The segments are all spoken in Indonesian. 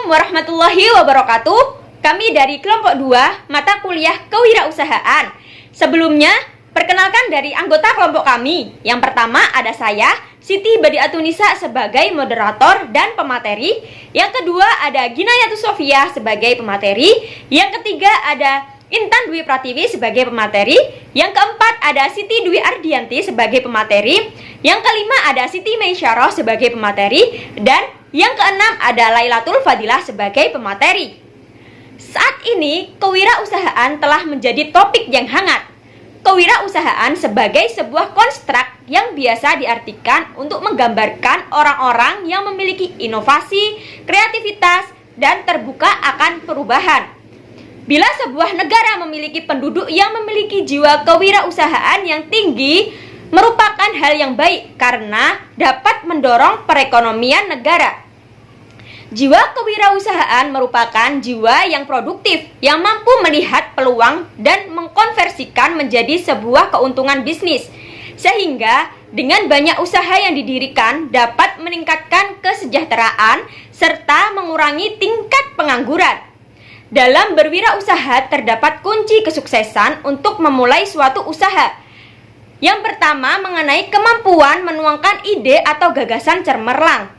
Assalamualaikum warahmatullahi wabarakatuh. Kami dari kelompok 2 mata kuliah kewirausahaan. Sebelumnya, perkenalkan dari anggota kelompok kami. Yang pertama ada saya, Siti Badiatunisa sebagai moderator dan pemateri. Yang kedua ada Ginayatus Sofia sebagai pemateri. Yang ketiga ada Intan Dwi Pratiwi sebagai pemateri. Yang keempat ada Siti Dwi Ardianti sebagai pemateri. Yang kelima ada Siti Meisyarah sebagai pemateri. Dan yang keenam ada Lailatul Fadilah sebagai pemateri. Saat ini, kewirausahaan telah menjadi topik yang hangat. Kewirausahaan sebagai sebuah konstruk yang biasa diartikan untuk menggambarkan orang-orang yang memiliki inovasi, kreativitas, dan terbuka akan perubahan. Bila sebuah negara memiliki penduduk yang memiliki jiwa kewirausahaan yang tinggi, merupakan hal yang baik karena dapat mendorong perekonomian negara. Jiwa kewirausahaan merupakan jiwa yang produktif, yang mampu melihat peluang dan mengkonversikan menjadi sebuah keuntungan bisnis. Sehingga dengan banyak usaha yang didirikan dapat meningkatkan kesejahteraan serta mengurangi tingkat pengangguran. Dalam berwirausaha terdapat kunci kesuksesan untuk memulai suatu usaha. Yang pertama mengenai kemampuan menuangkan ide atau gagasan cemerlang,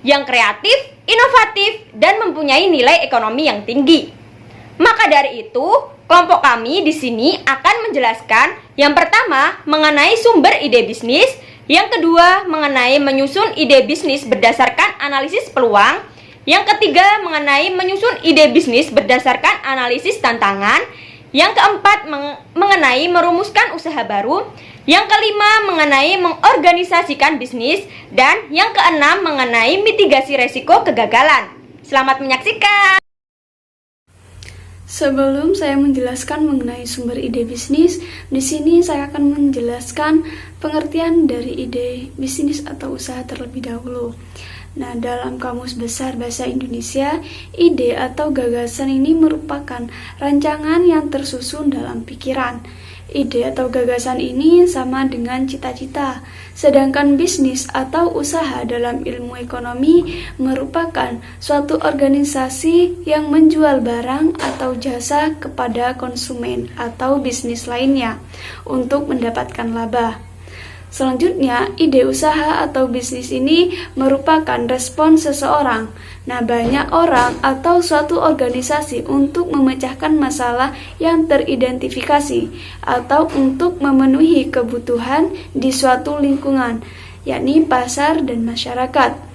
yang kreatif, inovatif, dan mempunyai nilai ekonomi yang tinggi. Maka dari itu, kelompok kami di sini akan menjelaskan yang pertama mengenai sumber ide bisnis, yang kedua mengenai menyusun ide bisnis berdasarkan analisis peluang, yang ketiga mengenai menyusun ide bisnis berdasarkan analisis tantangan, yang keempat mengenai merumuskan usaha baru, yang kelima mengenai mengorganisasikan bisnis, dan yang keenam mengenai mitigasi resiko kegagalan. Selamat menyaksikan. Sebelum saya menjelaskan mengenai sumber ide bisnis, di sini saya akan menjelaskan pengertian dari ide bisnis atau usaha terlebih dahulu. Nah, dalam Kamus Besar Bahasa Indonesia, ide atau gagasan ini merupakan rancangan yang tersusun dalam pikiran. Ide atau gagasan ini sama dengan cita-cita, sedangkan bisnis atau usaha dalam ilmu ekonomi merupakan suatu organisasi yang menjual barang atau jasa kepada konsumen atau bisnis lainnya untuk mendapatkan laba. Selanjutnya, ide usaha atau bisnis ini merupakan respon seseorang. Nah, banyak orang atau suatu organisasi untuk memecahkan masalah yang teridentifikasi atau untuk memenuhi kebutuhan di suatu lingkungan, yakni pasar dan masyarakat.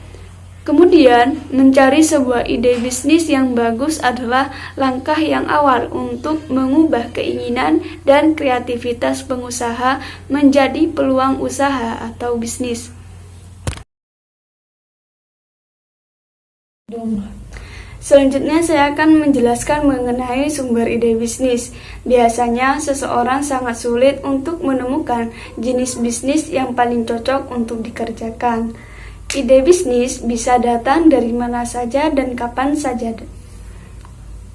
Kemudian, mencari sebuah ide bisnis yang bagus adalah langkah yang awal untuk mengubah keinginan dan kreativitas pengusaha menjadi peluang usaha atau bisnis. Selanjutnya saya akan menjelaskan mengenai sumber ide bisnis. Biasanya seseorang sangat sulit untuk menemukan jenis bisnis yang paling cocok untuk dikerjakan. Ide bisnis bisa datang dari mana saja dan kapan saja.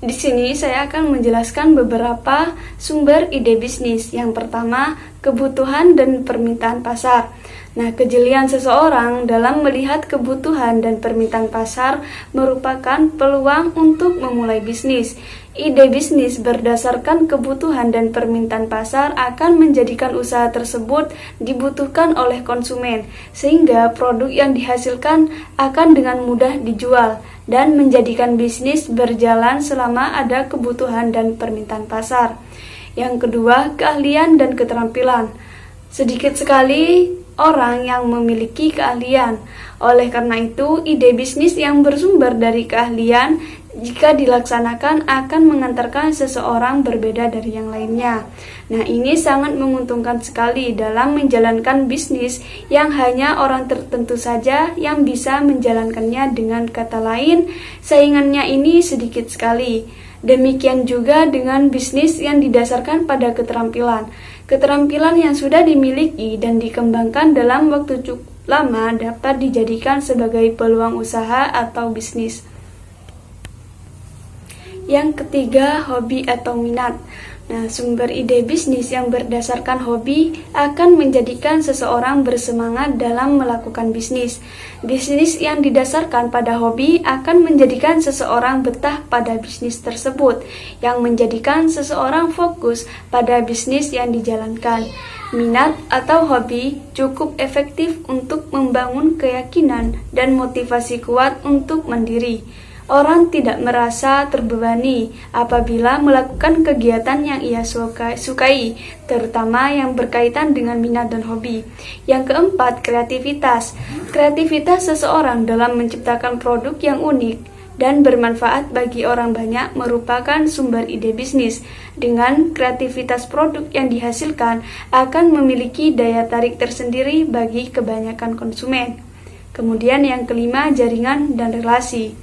Di sini saya akan menjelaskan beberapa sumber ide bisnis. Yang pertama, kebutuhan dan permintaan pasar. Nah, kejelian seseorang dalam melihat kebutuhan dan permintaan pasar merupakan peluang untuk memulai bisnis. Ide bisnis berdasarkan kebutuhan dan permintaan pasar akan menjadikan usaha tersebut dibutuhkan oleh konsumen, sehingga produk yang dihasilkan akan dengan mudah dijual dan menjadikan bisnis berjalan selama ada kebutuhan dan permintaan pasar. Yang kedua, keahlian dan keterampilan. Sedikit sekali orang yang memiliki keahlian. Oleh karena itu, ide bisnis yang bersumber dari keahlian jika dilaksanakan akan mengantarkan seseorang berbeda dari yang lainnya. Nah, ini sangat menguntungkan sekali dalam menjalankan bisnis yang hanya orang tertentu saja yang bisa menjalankannya. Dengan kata lain, saingannya ini sedikit sekali. Demikian juga dengan bisnis yang didasarkan pada keterampilan. Keterampilan yang sudah dimiliki dan dikembangkan dalam waktu cukup lama dapat dijadikan sebagai peluang usaha atau bisnis. Yang ketiga, hobi atau minat. Nah, sumber ide bisnis yang berdasarkan hobi akan menjadikan seseorang bersemangat dalam melakukan bisnis. Bisnis yang didasarkan pada hobi akan menjadikan seseorang betah pada bisnis tersebut, yang menjadikan seseorang fokus pada bisnis yang dijalankan. Minat atau hobi cukup efektif untuk membangun keyakinan dan motivasi kuat untuk mandiri. Orang tidak merasa terbebani apabila melakukan kegiatan yang ia sukai, terutama yang berkaitan dengan minat dan hobi. Yang keempat, kreativitas. Kreativitas seseorang dalam menciptakan produk yang unik dan bermanfaat bagi orang banyak merupakan sumber ide bisnis. Dengan kreativitas produk yang dihasilkan akan memiliki daya tarik tersendiri bagi kebanyakan konsumen. Kemudian yang kelima, jaringan dan relasi.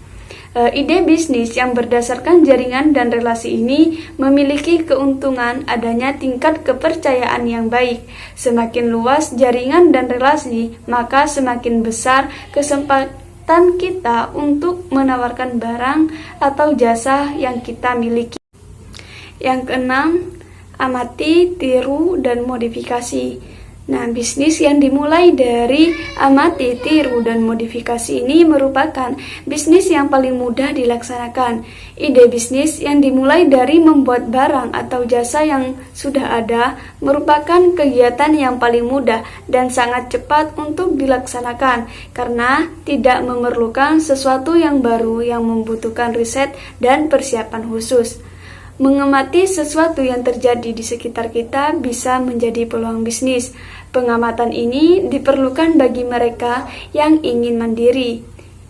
Ide bisnis yang berdasarkan jaringan dan relasi ini memiliki keuntungan adanya tingkat kepercayaan yang baik. Semakin luas jaringan dan relasi, maka semakin besar kesempatan kita untuk menawarkan barang atau jasa yang kita miliki. Yang keenam, amati, tiru, dan modifikasi. Nah, bisnis yang dimulai dari amati, tiru, dan modifikasi ini merupakan bisnis yang paling mudah dilaksanakan. Ide bisnis yang dimulai dari membuat barang atau jasa yang sudah ada merupakan kegiatan yang paling mudah dan sangat cepat untuk dilaksanakan karena tidak memerlukan sesuatu yang baru yang membutuhkan riset dan persiapan khusus. Mengamati sesuatu yang terjadi di sekitar kita bisa menjadi peluang bisnis. Pengamatan ini diperlukan bagi mereka yang ingin mandiri.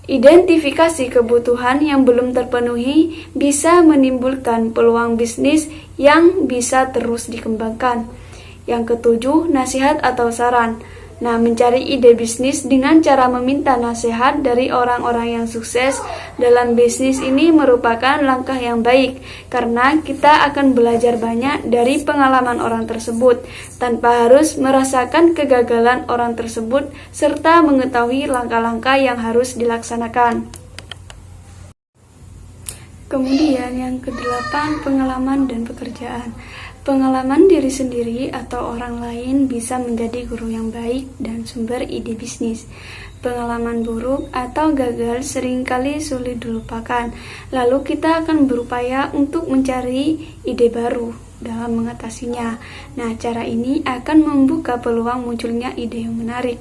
Identifikasi kebutuhan yang belum terpenuhi bisa menimbulkan peluang bisnis yang bisa terus dikembangkan. Yang ketujuh, nasihat atau saran. Nah, mencari ide bisnis dengan cara meminta nasihat dari orang-orang yang sukses dalam bisnis ini merupakan langkah yang baik karena kita akan belajar banyak dari pengalaman orang tersebut tanpa harus merasakan kegagalan orang tersebut serta mengetahui langkah-langkah yang harus dilaksanakan. Kemudian yang kedelapan, pengalaman dan pekerjaan. Pengalaman diri sendiri atau orang lain bisa menjadi guru yang baik dan sumber ide bisnis. Pengalaman buruk atau gagal seringkali sulit dilupakan. Lalu kita akan berupaya untuk mencari ide baru dalam mengatasinya. Nah, cara ini akan membuka peluang munculnya ide yang menarik.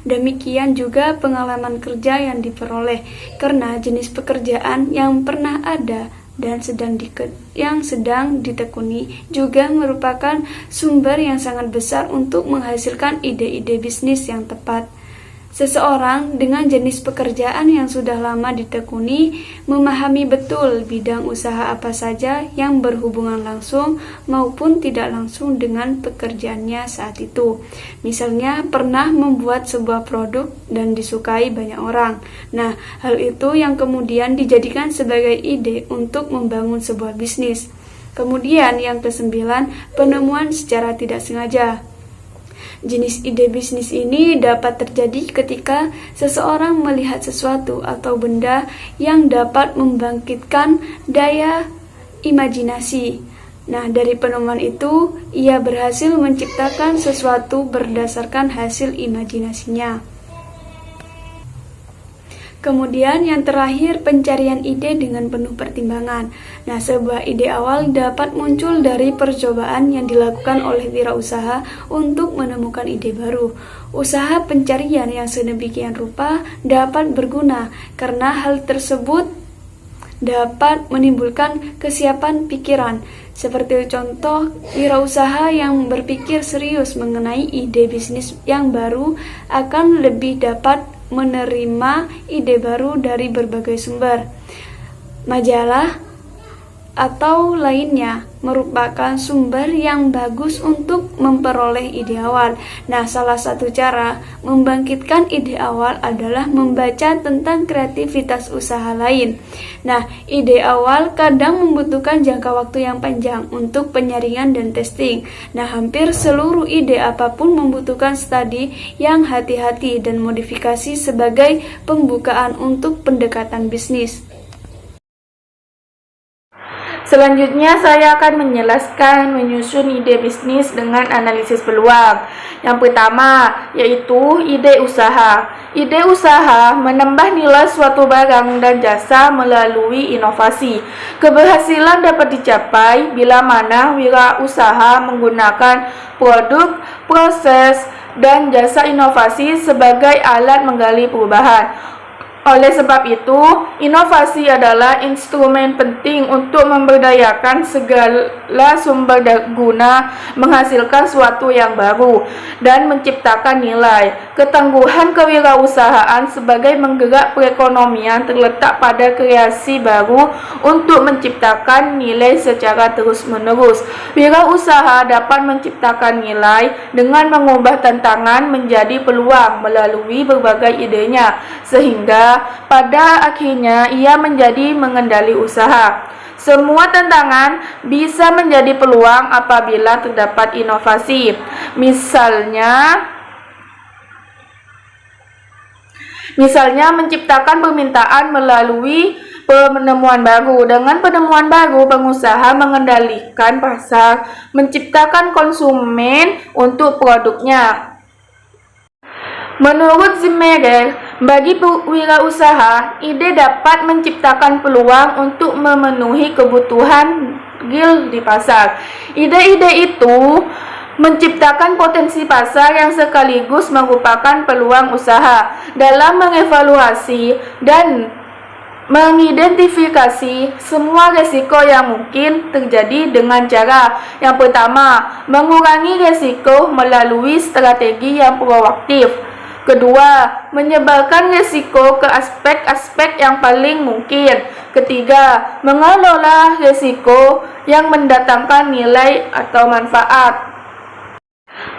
Demikian juga pengalaman kerja yang diperoleh, karena jenis pekerjaan yang pernah ada dan yang sedang ditekuni juga merupakan sumber yang sangat besar untuk menghasilkan ide-ide bisnis yang tepat. Seseorang dengan jenis pekerjaan yang sudah lama ditekuni memahami betul bidang usaha apa saja yang berhubungan langsung maupun tidak langsung dengan pekerjaannya saat itu. Misalnya pernah membuat sebuah produk dan disukai banyak orang. Nah, hal itu yang kemudian dijadikan sebagai ide untuk membangun sebuah bisnis. Kemudian yang kesembilan, penemuan secara tidak sengaja. Jenis ide bisnis ini dapat terjadi ketika seseorang melihat sesuatu atau benda yang dapat membangkitkan daya imajinasi. Nah, dari penemuan itu, ia berhasil menciptakan sesuatu berdasarkan hasil imajinasinya. Kemudian yang terakhir, pencarian ide dengan penuh pertimbangan. Nah, sebuah ide awal dapat muncul dari percobaan yang dilakukan oleh wirausaha untuk menemukan ide baru. Usaha pencarian yang sedemikian rupa dapat berguna karena hal tersebut dapat menimbulkan kesiapan pikiran. Seperti contoh, wirausaha yang berpikir serius mengenai ide bisnis yang baru akan lebih dapat menerima ide baru dari berbagai sumber. Majalah atau lainnya merupakan sumber yang bagus untuk memperoleh ide awal. Nah, salah satu cara membangkitkan ide awal adalah membaca tentang kreativitas usaha lain. Nah, ide awal kadang membutuhkan jangka waktu yang panjang untuk penyaringan dan testing. Nah, hampir seluruh ide apapun membutuhkan studi yang hati-hati dan modifikasi sebagai pembukaan untuk pendekatan bisnis. Selanjutnya saya akan menjelaskan menyusun ide bisnis dengan analisis peluang. Yang pertama yaitu ide usaha. Ide usaha menambah nilai suatu barang dan jasa melalui inovasi. Keberhasilan dapat dicapai bila mana wirausaha menggunakan produk, proses, dan jasa inovasi sebagai alat menggali perubahan. Oleh sebab itu, inovasi adalah instrumen penting untuk memberdayakan segala sumber guna menghasilkan sesuatu yang baru dan menciptakan nilai. Ketangguhan kewirausahaan sebagai menggerak perekonomian terletak pada kreasi baru untuk menciptakan nilai secara terus-menerus. Wirausaha dapat menciptakan nilai dengan mengubah tantangan menjadi peluang melalui berbagai idenya, sehingga pada akhirnya ia menjadi mengendali usaha. Semua tantangan bisa menjadi peluang apabila terdapat inovasi. Misalnya menciptakan permintaan melalui penemuan baru. Dengan penemuan baru, pengusaha mengendalikan pasar, menciptakan konsumen untuk produknya. Menurut Zimmerel, bagi wirausaha, ide dapat menciptakan peluang untuk memenuhi kebutuhan real di pasar. Ide-ide itu menciptakan potensi pasar yang sekaligus merupakan peluang usaha. Dalam mengevaluasi dan mengidentifikasi semua risiko yang mungkin terjadi dengan cara yang pertama, mengurangi risiko melalui strategi yang proaktif. Kedua, menyebarkan risiko ke aspek-aspek yang paling mungkin. Ketiga, mengelola risiko yang mendatangkan nilai atau manfaat.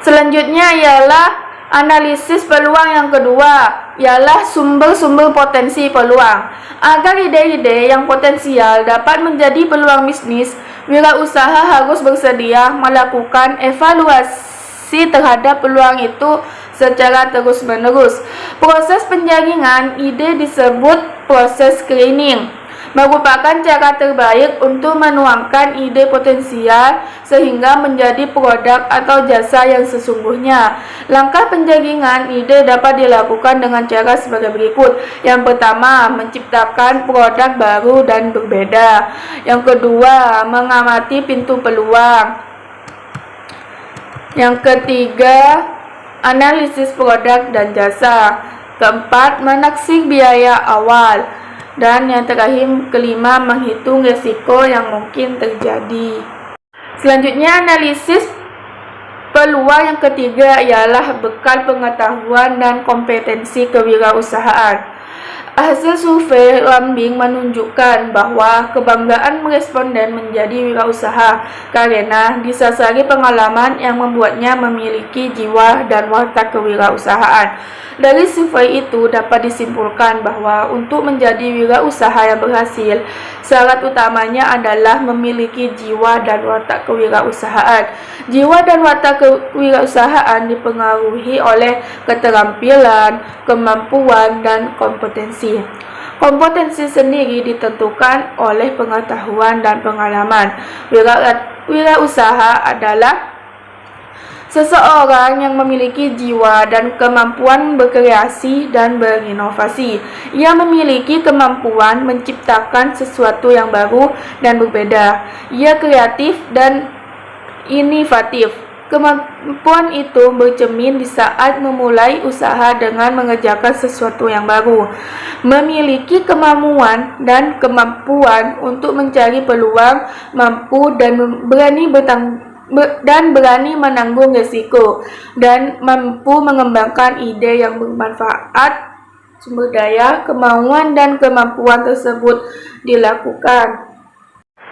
Selanjutnya ialah analisis peluang. Yang kedua ialah sumber-sumber potensi peluang. Agar ide-ide yang potensial dapat menjadi peluang bisnis, wirausaha harus bersedia melakukan evaluasi terhadap peluang itu secara terus-menerus. Proses penjaringan ide disebut proses screening, merupakan cara terbaik untuk menuangkan ide potensial sehingga menjadi produk atau jasa yang sesungguhnya. Langkah penjaringan ide dapat dilakukan dengan cara sebagai berikut. Yang pertama, menciptakan produk baru dan berbeda. Yang kedua, mengamati pintu peluang. Yang ketiga, analisis produk dan jasa. Keempat, menaksir biaya awal. Dan yang terakhir, kelima, menghitung risiko yang mungkin terjadi. Selanjutnya, analisis peluang yang ketiga ialah bekal pengetahuan dan kompetensi kewirausahaan. Hasil survei Lambing menunjukkan bahwa kebanggaan responden menjadi wirausaha karena disasari pengalaman yang membuatnya memiliki jiwa dan watak kewirausahaan. Dari survei itu dapat disimpulkan bahwa untuk menjadi wirausaha yang berhasil, syarat utamanya adalah memiliki jiwa dan watak kewirausahaan. Jiwa dan watak kewirausahaan dipengaruhi oleh keterampilan, kemampuan, dan kompetensi. Kompetensi sendiri ditentukan oleh pengetahuan dan pengalaman. Wirausaha adalah seseorang yang memiliki jiwa dan kemampuan berkreasi dan berinovasi. Ia memiliki kemampuan menciptakan sesuatu yang baru dan berbeda. Ia kreatif dan inovatif. Kemampuan itu bercermin di saat memulai usaha dengan mengerjakan sesuatu yang baru. Memiliki kemampuan dan kemampuan untuk mencari peluang, mampu dan berani menanggung risiko, dan mampu mengembangkan ide yang bermanfaat. Sumber daya, kemauan, dan kemampuan tersebut dilakukan.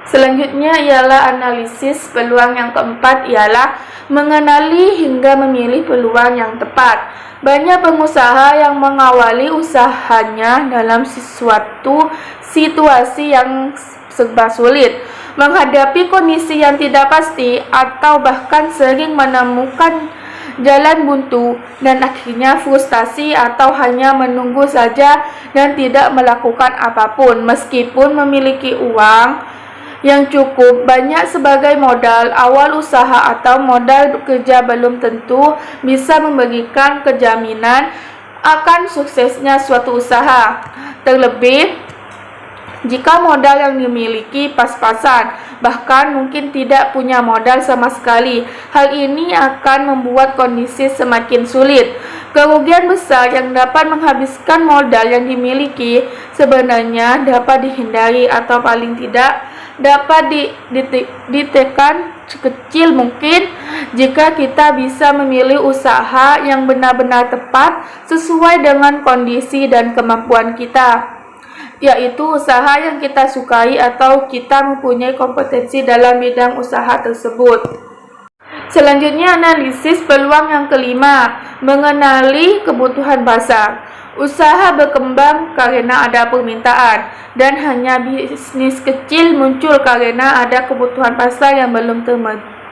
Selanjutnya ialah analisis peluang. Yang keempat ialah mengenali hingga memilih peluang yang tepat. Banyak pengusaha yang mengawali usahanya dalam suatu situasi yang serba sulit, menghadapi kondisi yang tidak pasti, atau bahkan sering menemukan jalan buntu dan akhirnya frustasi atau hanya menunggu saja dan tidak melakukan apapun. Meskipun memiliki uang yang cukup banyak sebagai modal awal usaha atau modal kerja belum tentu bisa memberikan kejaminan akan suksesnya suatu usaha. Terlebih jika modal yang dimiliki pas-pasan, bahkan mungkin tidak punya modal sama sekali. Hal ini akan membuat kondisi semakin sulit. Kerugian besar yang dapat menghabiskan modal yang dimiliki sebenarnya dapat dihindari atau paling tidak dapat ditekan sekecil mungkin jika kita bisa memilih usaha yang benar-benar tepat sesuai dengan kondisi dan kemampuan kita, yaitu usaha yang kita sukai atau kita mempunyai kompetensi dalam bidang usaha tersebut. Selanjutnya, analisis peluang yang kelima, mengenali kebutuhan pasar. Usaha berkembang karena ada permintaan, dan hanya bisnis kecil muncul karena ada kebutuhan pasar yang belum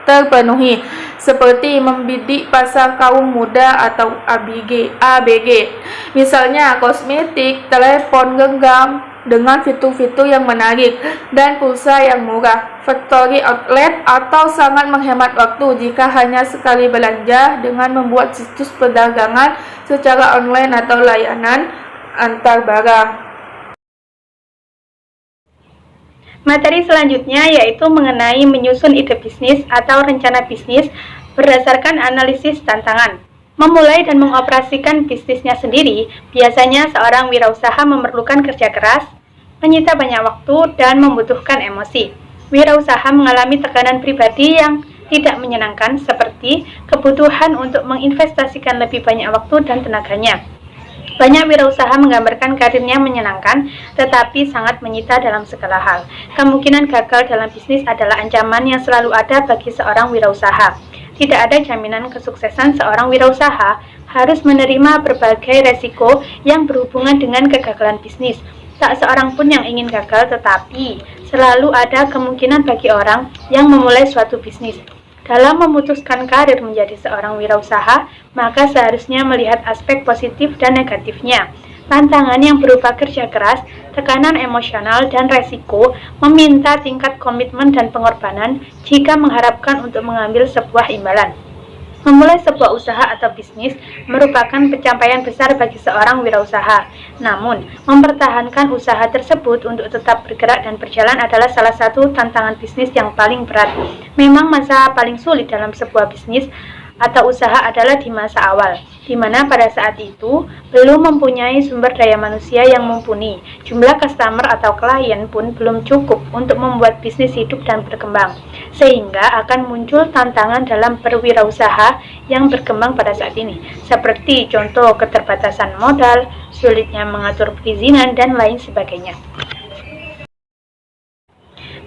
terpenuhi, seperti membidik pasar kaum muda atau ABG. Misalnya kosmetik, telepon genggam dengan fitur-fitur yang menarik, dan pulsa yang murah, factory outlet, atau sangat menghemat waktu jika hanya sekali belanja dengan membuat situs perdagangan secara online atau layanan antar barang. Materi selanjutnya yaitu mengenai menyusun ide bisnis atau rencana bisnis berdasarkan analisis tantangan. Memulai dan mengoperasikan bisnisnya sendiri, biasanya seorang wirausaha memerlukan kerja keras, menyita banyak waktu, dan membutuhkan emosi. Wirausaha mengalami tekanan pribadi yang tidak menyenangkan, seperti kebutuhan untuk menginvestasikan lebih banyak waktu dan tenaganya. Banyak wirausaha menggambarkan karirnya menyenangkan, tetapi sangat menyita dalam segala hal. Kemungkinan gagal dalam bisnis adalah ancaman yang selalu ada bagi seorang wirausaha. Tidak ada jaminan kesuksesan seorang wirausaha, harus menerima berbagai resiko yang berhubungan dengan kegagalan bisnis. Tak seorang pun yang ingin gagal, tetapi selalu ada kemungkinan bagi orang yang memulai suatu bisnis. Dalam memutuskan karir menjadi seorang wirausaha, maka seharusnya melihat aspek positif dan negatifnya. Tantangan yang berupa kerja keras, tekanan emosional, dan resiko meminta tingkat komitmen dan pengorbanan jika mengharapkan untuk mengambil sebuah imbalan. Memulai sebuah usaha atau bisnis merupakan pencapaian besar bagi seorang wirausaha. Namun, mempertahankan usaha tersebut untuk tetap bergerak dan berjalan adalah salah satu tantangan bisnis yang paling berat. Memang masa paling sulit dalam sebuah bisnis atau usaha adalah di masa awal, di mana pada saat itu belum mempunyai sumber daya manusia yang mumpuni. Jumlah customer atau klien pun belum cukup untuk membuat bisnis hidup dan berkembang, sehingga akan muncul tantangan dalam berwirausaha yang berkembang pada saat ini, seperti contoh keterbatasan modal, sulitnya mengatur perizinan, dan lain sebagainya.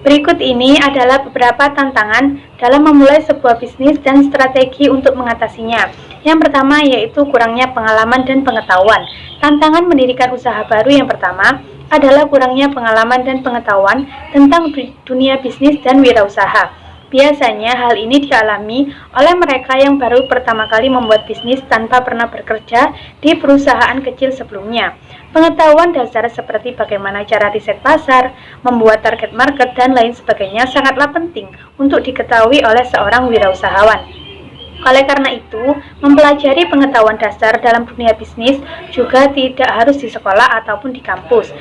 Berikut ini adalah beberapa tantangan dalam memulai sebuah bisnis dan strategi untuk mengatasinya. Yang pertama yaitu kurangnya pengalaman dan pengetahuan. Tantangan mendirikan usaha baru yang pertama adalah kurangnya pengalaman dan pengetahuan tentang dunia bisnis dan wirausaha. Biasanya hal ini dialami oleh mereka yang baru pertama kali membuat bisnis tanpa pernah bekerja di perusahaan kecil sebelumnya. Pengetahuan dasar seperti bagaimana cara riset pasar, membuat target market, dan lain sebagainya sangatlah penting untuk diketahui oleh seorang wirausahawan. Oleh karena itu, mempelajari pengetahuan dasar dalam dunia bisnis juga tidak harus di sekolah ataupun di kampus.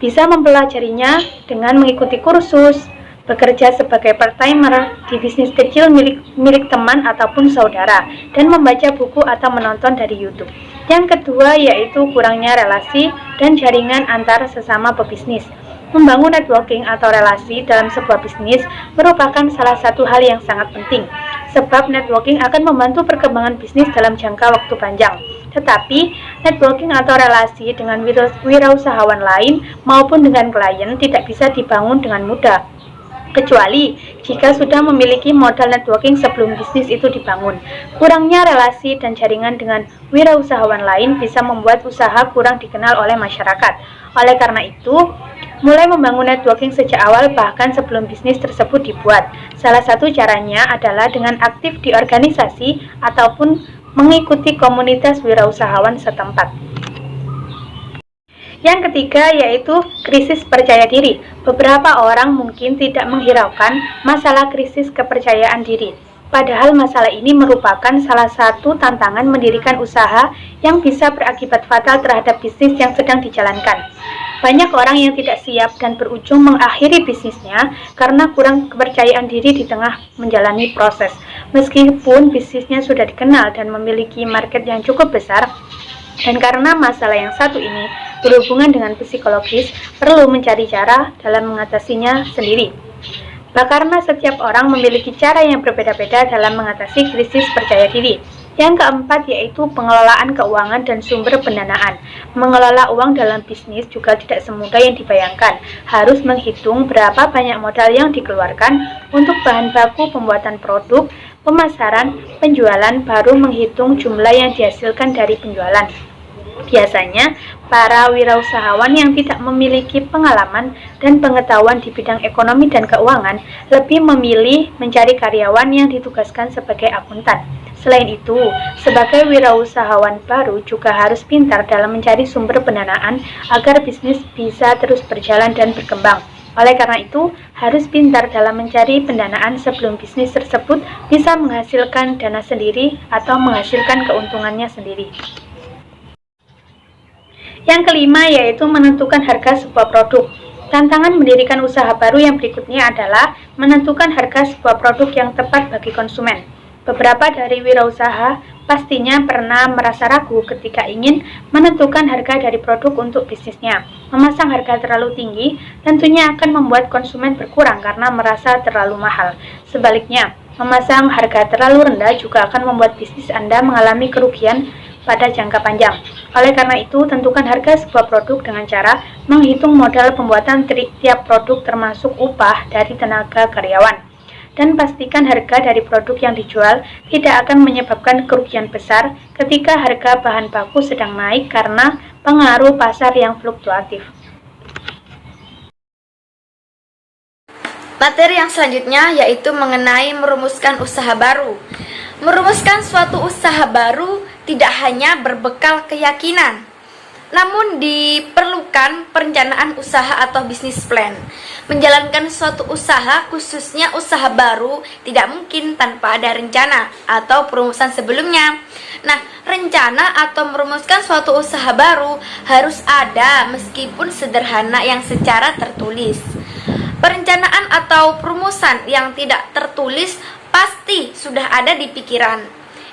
Bisa mempelajarinya dengan mengikuti kursus, bekerja sebagai part-timer di bisnis kecil milik teman ataupun saudara, dan membaca buku atau menonton dari YouTube. Yang kedua yaitu kurangnya relasi dan jaringan antar sesama pebisnis. Membangun networking atau relasi dalam sebuah bisnis merupakan salah satu hal yang sangat penting, sebab networking akan membantu perkembangan bisnis dalam jangka waktu panjang. Tetapi, networking atau relasi dengan wirausahawan lain maupun dengan klien tidak bisa dibangun dengan mudah, kecuali jika sudah memiliki modal networking sebelum bisnis itu dibangun. Kurangnya relasi dan jaringan dengan wirausahawan lain bisa membuat usaha kurang dikenal oleh masyarakat. Oleh karena itu, mulai membangun networking sejak awal bahkan sebelum bisnis tersebut dibuat. Salah satu caranya adalah dengan aktif di organisasi ataupun mengikuti komunitas wirausahawan setempat. Yang ketiga yaitu krisis percaya diri. Beberapa orang mungkin tidak menghiraukan masalah krisis kepercayaan diri. Padahal masalah ini merupakan salah satu tantangan mendirikan usaha yang bisa berakibat fatal terhadap bisnis yang sedang dijalankan. Banyak orang yang tidak siap dan berujung mengakhiri bisnisnya karena kurang kepercayaan diri di tengah menjalani proses. Meskipun bisnisnya sudah dikenal dan memiliki market yang cukup besar, dan karena masalah yang satu ini berhubungan dengan psikologis, perlu mencari cara dalam mengatasinya sendiri. Karena setiap orang memiliki cara yang berbeda-beda dalam mengatasi krisis percaya diri. Yang keempat yaitu pengelolaan keuangan dan sumber pendanaan. Mengelola uang dalam bisnis juga tidak semudah yang dibayangkan. Harus menghitung berapa banyak modal yang dikeluarkan untuk bahan baku pembuatan produk, pemasaran, penjualan, baru menghitung jumlah yang dihasilkan dari penjualan. Biasanya, para wirausahawan yang tidak memiliki pengalaman dan pengetahuan di bidang ekonomi dan keuangan lebih memilih mencari karyawan yang ditugaskan sebagai akuntan. Selain itu, sebagai wirausahawan baru juga harus pintar dalam mencari sumber pendanaan agar bisnis bisa terus berjalan dan berkembang. Oleh karena itu, harus pintar dalam mencari pendanaan sebelum bisnis tersebut bisa menghasilkan dana sendiri atau menghasilkan keuntungannya sendiri. Yang kelima yaitu menentukan harga sebuah produk. Tantangan mendirikan usaha baru yang berikutnya adalah menentukan harga sebuah produk yang tepat bagi konsumen. Beberapa dari wirausaha pastinya pernah merasa ragu ketika ingin menentukan harga dari produk untuk bisnisnya. Memasang harga terlalu tinggi tentunya akan membuat konsumen berkurang karena merasa terlalu mahal. Sebaliknya, memasang harga terlalu rendah juga akan membuat bisnis Anda mengalami kerugian pada jangka panjang. Oleh karena itu, tentukan harga sebuah produk dengan cara menghitung modal pembuatan tiap produk termasuk upah dari tenaga karyawan. Dan pastikan harga dari produk yang dijual tidak akan menyebabkan kerugian besar ketika harga bahan baku sedang naik karena pengaruh pasar yang fluktuatif. Materi yang selanjutnya yaitu mengenai merumuskan usaha baru. Merumuskan suatu usaha baru tidak hanya berbekal keyakinan, namun diperlukan perencanaan usaha atau bisnis plan. Menjalankan suatu usaha, khususnya usaha baru, tidak mungkin tanpa ada rencana atau perumusan sebelumnya. Nah, rencana atau merumuskan suatu usaha baru harus ada meskipun sederhana yang secara tertulis. Perencanaan atau perumusan yang tidak tertulis pasti sudah ada di pikiran,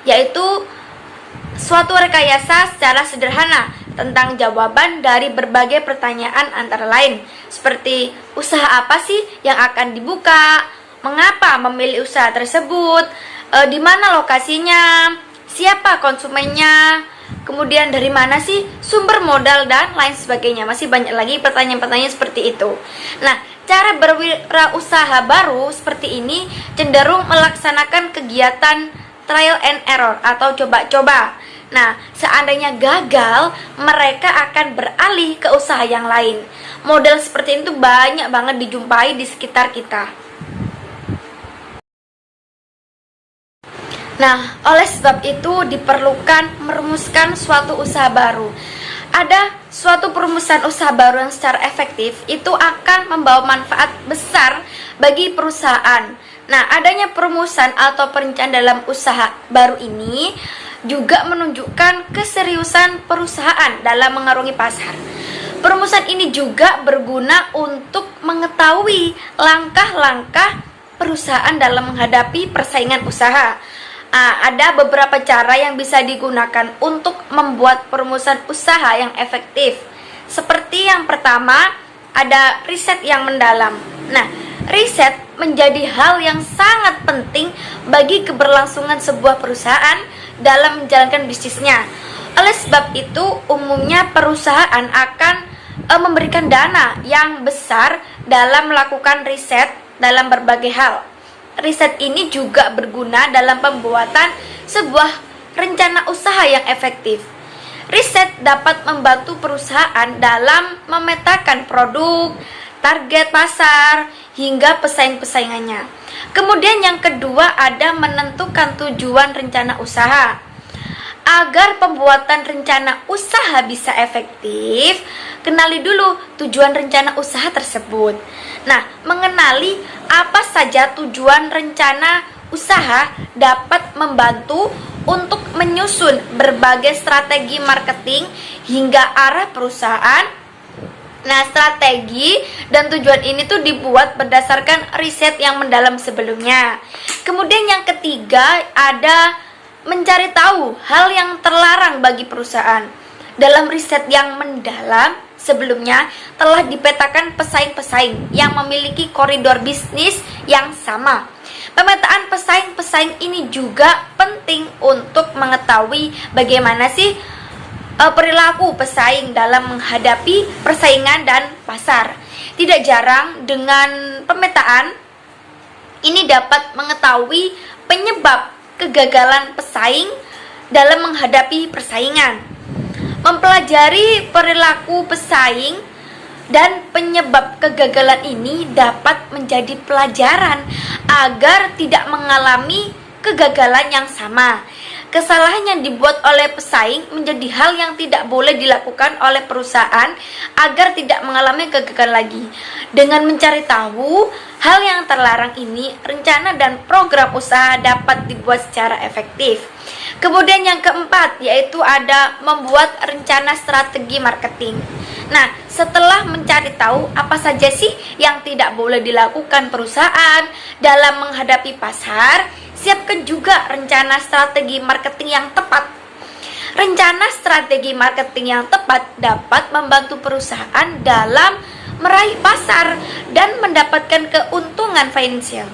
yaitu suatu rekayasa secara sederhana tentang jawaban dari berbagai pertanyaan antara lain, seperti usaha apa sih yang akan dibuka, mengapa memilih usaha tersebut, di mana lokasinya, siapa konsumennya, kemudian dari mana sih sumber modal, dan lain sebagainya. Masih banyak lagi pertanyaan-pertanyaan seperti itu. Nah, cara berwirausaha baru seperti ini cenderung melaksanakan kegiatan trial and error atau coba-coba. Nah, seandainya gagal, mereka akan beralih ke usaha yang lain. Model seperti itu banyak banget dijumpai di sekitar kita. Nah, oleh sebab itu diperlukan merumuskan suatu usaha baru. Ada suatu perumusan usaha baru yang secara efektif itu akan membawa manfaat besar bagi perusahaan. Nah, adanya perumusan atau perencanaan dalam usaha baru ini juga menunjukkan keseriusan perusahaan dalam mengarungi pasar. Perumusan ini juga berguna untuk mengetahui langkah-langkah perusahaan dalam menghadapi persaingan usaha. Ada beberapa cara yang bisa digunakan untuk membuat perumusan usaha yang efektif. Seperti yang pertama, ada riset yang mendalam. Nah, riset menjadi hal yang sangat penting bagi keberlangsungan sebuah perusahaan dalam menjalankan bisnisnya. Oleh sebab itu, umumnya perusahaan akan memberikan dana yang besar dalam melakukan riset dalam berbagai hal. Riset ini juga berguna dalam pembuatan sebuah rencana usaha yang efektif. Riset dapat membantu perusahaan dalam memetakan produk, target pasar, hingga pesaing-pesaingannya. Kemudian yang kedua ada menentukan tujuan rencana usaha. Agar pembuatan rencana usaha bisa efektif, kenali dulu tujuan rencana usaha tersebut. Nah, mengenali apa saja tujuan rencana usaha dapat membantu untuk menyusun berbagai strategi marketing hingga arah perusahaan. Nah, strategi dan tujuan ini tuh dibuat berdasarkan riset yang mendalam sebelumnya. Kemudian yang ketiga ada mencari tahu hal yang terlarang bagi perusahaan. Dalam riset yang mendalam sebelumnya telah dipetakan pesaing-pesaing yang memiliki koridor bisnis yang sama. Pemetaan pesaing-pesaing ini juga penting untuk mengetahui bagaimana sih perilaku pesaing dalam menghadapi persaingan dan pasar. Tidak jarang dengan pemetaan ini dapat mengetahui penyebab kegagalan pesaing dalam menghadapi persaingan. Mempelajari perilaku pesaing dan penyebab kegagalan ini dapat menjadi pelajaran agar tidak mengalami kegagalan yang sama. Kesalahan yang dibuat oleh pesaing menjadi hal yang tidak boleh dilakukan oleh perusahaan agar tidak mengalami kegagalan lagi. Dengan mencari tahu hal yang terlarang ini, rencana dan program usaha dapat dibuat secara efektif. Kemudian yang keempat yaitu ada membuat rencana strategi marketing. Nah, setelah mencari tahu apa saja sih yang tidak boleh dilakukan perusahaan dalam menghadapi pasar, siapkan juga rencana strategi marketing yang tepat. Rencana strategi marketing yang tepat dapat membantu perusahaan dalam meraih pasar dan mendapatkan keuntungan finansial.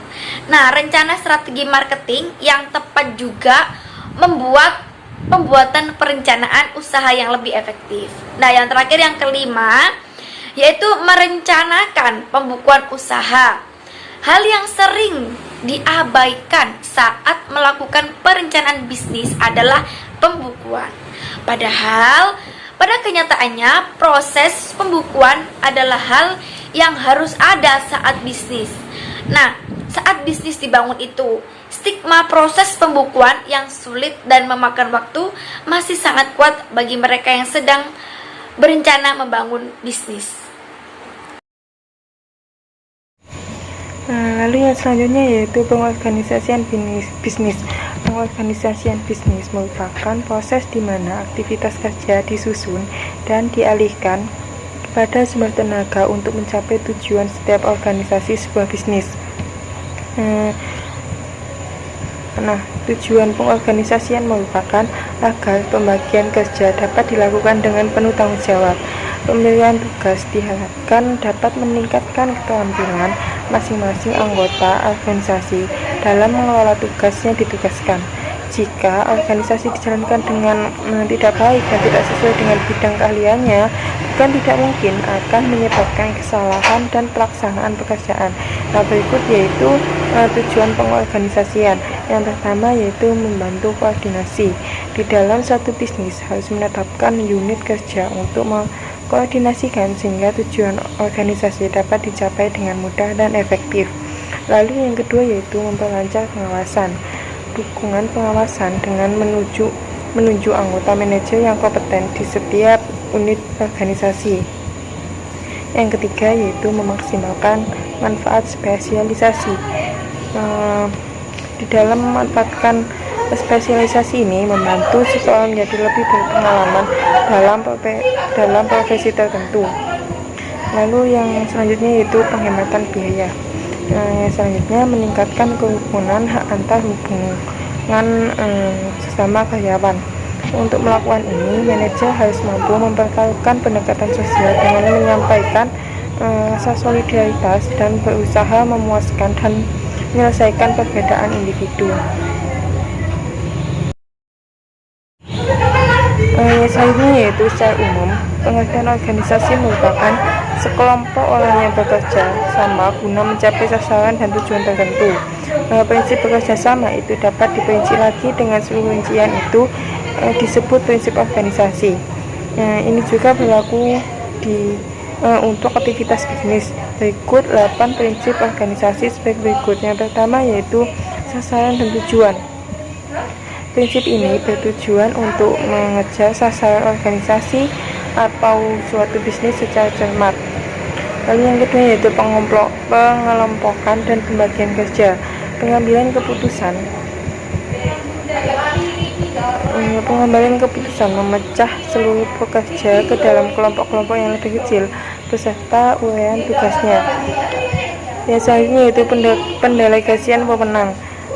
Nah, rencana strategi marketing yang tepat juga membuat pembuatan perencanaan usaha yang lebih efektif. Nah, yang terakhir yang kelima yaitu merencanakan pembukuan usaha. Hal yang sering diabaikan saat melakukan perencanaan bisnis adalah pembukuan. Padahal pada kenyataannya proses pembukuan adalah hal yang harus ada saat bisnis. Nah, saat bisnis dibangun itu, stigma proses pembukuan yang sulit dan memakan waktu masih sangat kuat bagi mereka yang sedang berencana membangun bisnis. Lalu yang selanjutnya yaitu pengorganisasian bisnis. Pengorganisasian bisnis merupakan proses di mana aktivitas kerja disusun dan dialihkan kepada sumber tenaga untuk mencapai tujuan setiap organisasi sebuah bisnis. Nah, tujuan pengorganisasian merupakan agar pembagian kerja dapat dilakukan dengan penuh tanggung jawab. Pemberian tugas diharapkan dapat meningkatkan keterampilan masing-masing anggota organisasi dalam mengelola tugasnya ditugaskan. Jika organisasi dijalankan dengan tidak baik dan tidak sesuai dengan bidang keahliannya, bukan tidak mungkin akan menyebabkan kesalahan dan pelaksanaan pekerjaan. Nah, berikut yaitu tujuan pengorganisasian. Yang pertama yaitu membantu koordinasi. Di dalam suatu bisnis harus menetapkan unit kerja untuk mengkoordinasikan sehingga tujuan organisasi dapat dicapai dengan mudah dan efektif. Lalu yang kedua yaitu memperlancar pengawasan. Dukungan pengawasan dengan menunjuk anggota manajer yang kompeten di setiap unit organisasi. Yang ketiga yaitu memaksimalkan manfaat spesialisasi. Di dalam memanfaatkan spesialisasi ini membantu seseorang menjadi lebih berpengalaman dalam profesi tertentu. Lalu yang selanjutnya yaitu penghematan biaya. Selanjutnya meningkatkan kerukunan hak antar hubungan sesama karyawan. Untuk melakukan ini, manajer harus mampu mempertaruhkan pendekatan sosial dengan menyampaikan rasa solidaritas dan berusaha memuaskan dan menyelesaikan perbedaan individu. Selanjutnya yaitu secara umum, pengertian organisasi merupakan sekelompok orang yang bekerja sama guna mencapai sasaran dan tujuan tertentu. Prinsip bekerja sama itu dapat diperinci lagi dengan seluruh rincian itu disebut prinsip organisasi. Ini juga berlaku untuk aktivitas bisnis. Berikut 8 prinsip organisasi sebagai berikut. Yang pertama yaitu sasaran dan tujuan. Prinsip ini bertujuan untuk mengejar sasaran organisasi atau suatu bisnis secara cermat. Lalu yang kedua yaitu pengelompokan dan pembagian kerja. Pengambilan keputusan memecah seluruh pekerja ke dalam kelompok-kelompok yang lebih kecil beserta uraian tugasnya. Yang selanjutnya yaitu pendelegasian wewenang.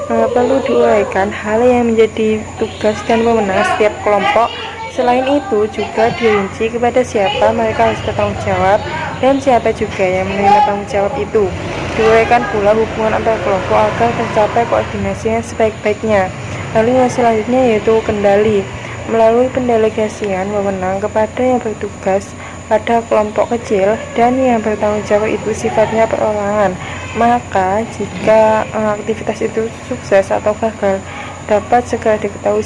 Perlu diuraikan hal yang menjadi tugas dan wewenang setiap kelompok. Selain itu juga dirinci kepada siapa mereka harus bertanggung jawab dan siapa juga yang menerima tanggung jawab itu. Diuraikan pula hubungan antar kelompok agar tercapai koordinasi yang sebaik-baiknya. Lalu yang selanjutnya yaitu kendali. Melalui pendelegasian wewenang kepada yang bertugas pada kelompok kecil dan yang bertanggung jawab itu sifatnya perorangan, maka jika aktivitas itu sukses atau gagal dapat segera diketahui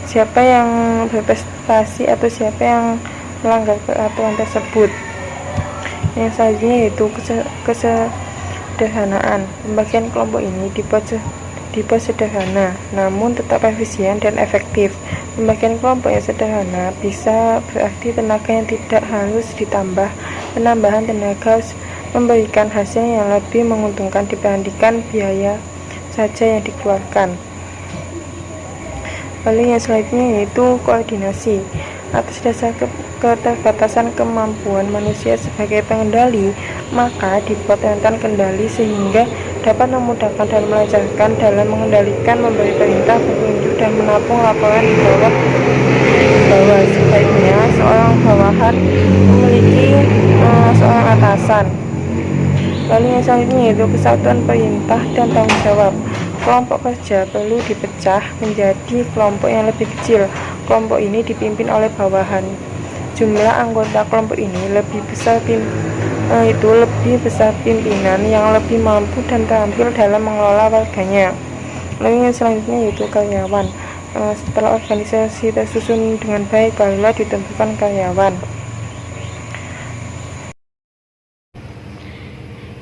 siapa yang berprestasi atau siapa yang melanggar peraturan tersebut. Yang selanjutnya yaitu kesederhanaan. Pembagian kelompok ini dibuat sederhana namun tetap efisien dan efektif. Pembagian kelompok yang sederhana bisa berarti tenaga yang tidak harus ditambah. Penambahan tenaga memberikan hasil yang lebih menguntungkan dibandingkan biaya saja yang dikeluarkan. Lalu yang selanjutnya yaitu koordinasi. Atas dasar keterbatasan kemampuan manusia sebagai pengendali, maka dibuat rentan kendali sehingga dapat memudahkan dan melancarkan dalam mengendalikan, memberi perintah, petunjuk, dan menampung laporan di bawah. Sebaiknya seorang bawahan memiliki seorang atasan. Lalu yang selanjutnya yaitu kesatuan perintah dan tanggung jawab. Kelompok kerja perlu dipecah menjadi kelompok yang lebih kecil. Kelompok ini dipimpin oleh bawahan. Jumlah anggota kelompok ini lebih besar pimpinan yang lebih mampu dan terampil dalam mengelola warganya. Lalu yang selanjutnya yaitu karyawan. Setelah organisasi tersusun dengan baik, barulah ditentukan karyawan.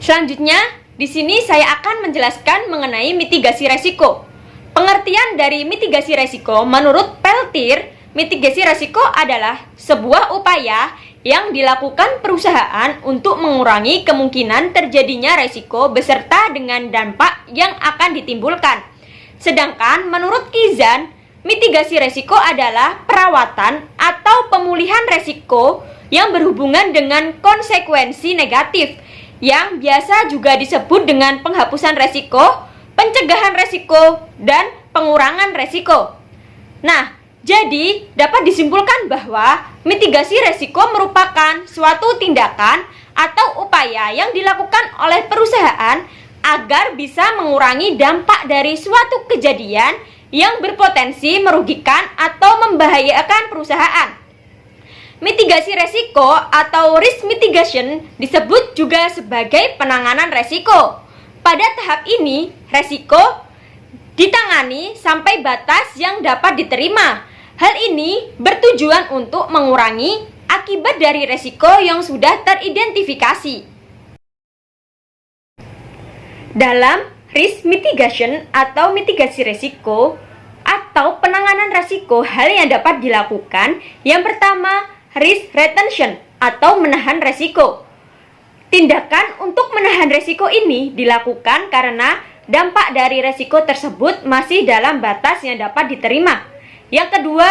Selanjutnya, di sini saya akan menjelaskan mengenai mitigasi resiko. Pengertian dari mitigasi resiko menurut Peltier, mitigasi resiko adalah sebuah upaya yang dilakukan perusahaan untuk mengurangi kemungkinan terjadinya resiko beserta dengan dampak yang akan ditimbulkan. Sedangkan menurut Kizan, mitigasi resiko adalah perawatan atau pemulihan resiko yang berhubungan dengan konsekuensi negatif, yang biasa juga disebut dengan penghapusan resiko, pencegahan resiko, dan pengurangan resiko. Nah, jadi dapat disimpulkan bahwa mitigasi resiko merupakan suatu tindakan atau upaya yang dilakukan oleh perusahaan agar bisa mengurangi dampak dari suatu kejadian yang berpotensi merugikan atau membahayakan perusahaan. Mitigasi resiko atau risk mitigation disebut juga sebagai penanganan resiko. Pada tahap ini, resiko ditangani sampai batas yang dapat diterima. Hal ini bertujuan untuk mengurangi akibat dari resiko yang sudah teridentifikasi. Dalam risk mitigation atau mitigasi resiko atau penanganan resiko, hal yang dapat dilakukan yang pertama, risk retention atau menahan resiko. Tindakan untuk menahan resiko ini dilakukan karena dampak dari resiko tersebut masih dalam batas yang dapat diterima. Yang kedua,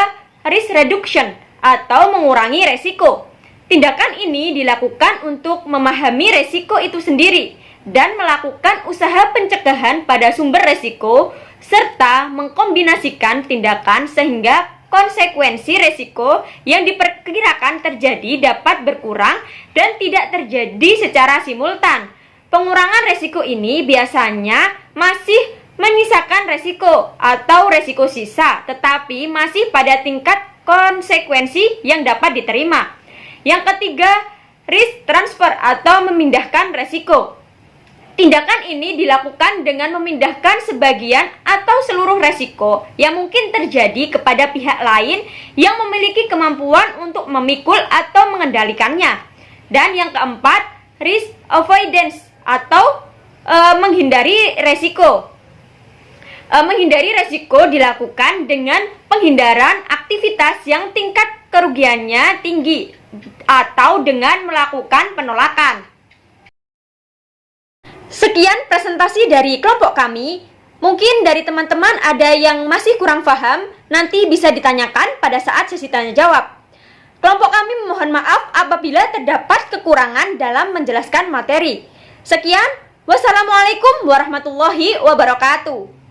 risk reduction atau mengurangi resiko. Tindakan ini dilakukan untuk memahami resiko itu sendiri dan melakukan usaha pencegahan pada sumber resiko serta mengkombinasikan tindakan sehingga konsekuensi resiko yang diperkirakan terjadi dapat berkurang dan tidak terjadi secara simultan. Pengurangan resiko ini biasanya masih menyisakan resiko atau resiko sisa, tetapi masih pada tingkat konsekuensi yang dapat diterima. Yang ketiga, risk transfer atau memindahkan resiko. Tindakan ini dilakukan dengan memindahkan sebagian atau seluruh resiko yang mungkin terjadi kepada pihak lain yang memiliki kemampuan untuk memikul atau mengendalikannya. Dan yang keempat, risk avoidance atau menghindari resiko. Menghindari resiko dilakukan dengan penghindaran aktivitas yang tingkat kerugiannya tinggi atau dengan melakukan penolakan. Sekian presentasi dari kelompok kami. Mungkin dari teman-teman ada yang masih kurang paham, nanti bisa ditanyakan pada saat sesi tanya jawab. Kelompok kami memohon maaf apabila terdapat kekurangan dalam menjelaskan materi. Sekian, wassalamualaikum warahmatullahi wabarakatuh.